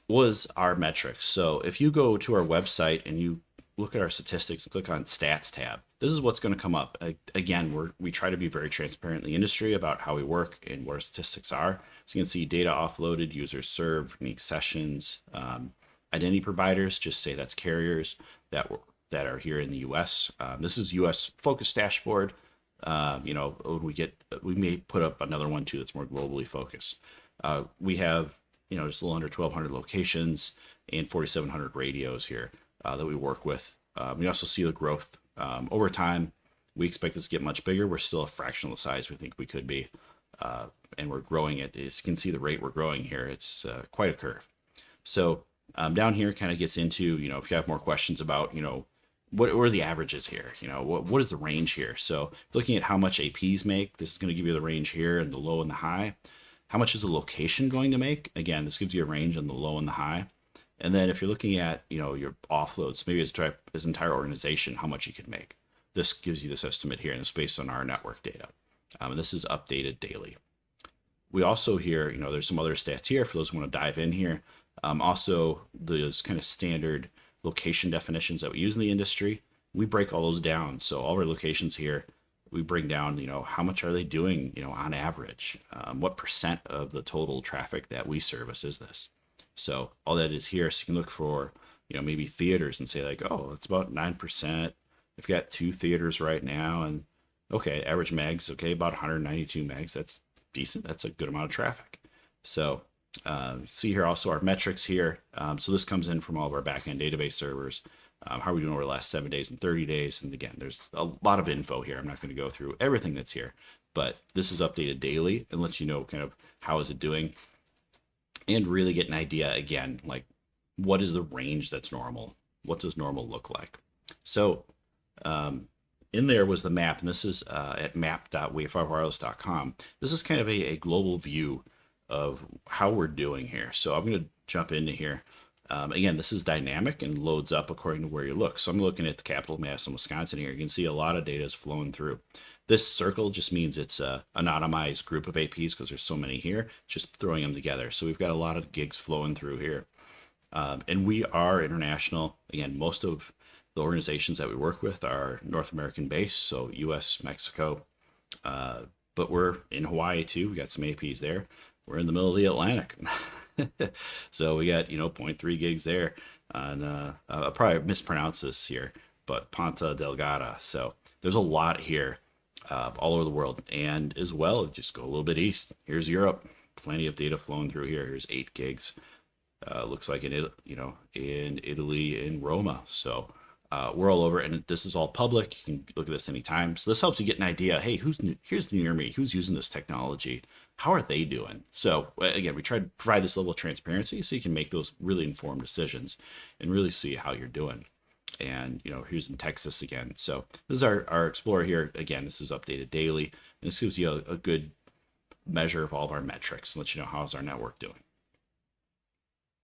was our metrics. So if you go to our website and you look at our statistics and click on stats tab, this is what's going to come up. Again, we try to be very transparent in the industry about how we work and what our statistics are. So you can see data offloaded, users served, unique sessions, identity providers, just say that's carriers that are here in the US. This is US focused dashboard. We may put up another one too that's more globally focused. We have, just a little under 1,200 locations and 4,700 radios here that we work with. We also see the growth over time. We expect this to get much bigger. We're still a fraction of the size we think we could be, and we're growing it. As you can see, the rate we're growing here, it's quite a curve. So down here kind of gets into, if you have more questions about, what are the averages here? What is the range here? So looking at how much APs make, this is going to give you the range here and the low and the high. How much is a location going to make? Again, this gives you a range on the low and the high. And then if you're looking at, your offloads, maybe as an entire organization, how much you could make. This gives you this estimate here, and it's based on our network data. And this is updated daily. We also here, there's some other stats here for those who want to dive in here. Also, those kind of standard location definitions that we use in the industry, we break all those down. So all our locations here, we bring down, how much are they doing, on average? What percent of the total traffic that we service is this? So all that is here. So you can look for, maybe theaters and say like, oh, it's about 9%. We've got 2 theaters right now. And okay, average megs, okay, about 192 megs. That's decent. That's a good amount of traffic. So see here also our metrics here. So this comes in from all of our backend database servers. How are we doing over the last 7 days and 30 days? And again, there's a lot of info here. I'm not going to go through everything that's here, but this is updated daily and lets you know kind of how is it doing and really get an idea again, like what is the range that's normal? What does normal look like? So in there was the map, and this is at map.wayfirewireless.com. This is kind of a global view of how we're doing here. So I'm going to jump into here. Again, this is dynamic and loads up according to where you look. So I'm looking at the capital mass in Wisconsin here. You can see a lot of data is flowing through. This circle just means it's an anonymized group of APs because there's so many here, just throwing them together. So we've got a lot of gigs flowing through here. And we are international. Again, most of the organizations that we work with are North American based, so US, Mexico, but we're in Hawaii too. We got some APs there. We're in the middle of the Atlantic. So we got, 0.3 gigs there. And I'll probably mispronounce this here, but Ponta Delgada. So there's a lot here all over the world. And as well, just go a little bit east. Here's Europe. Plenty of data flowing through here. Here's 8 gigs. Looks like in Italy, in Roma. So we're all over, and this is all public. You can look at this anytime. So this helps you get an idea. Hey, here's near me? Who's using this technology? How are they doing? So again, we try to provide this level of transparency so you can make those really informed decisions and really see how you're doing. And here's in Texas again. So this is our Explorer here. Again, this is updated daily, and this gives you a good measure of all of our metrics and let you know how's our network doing.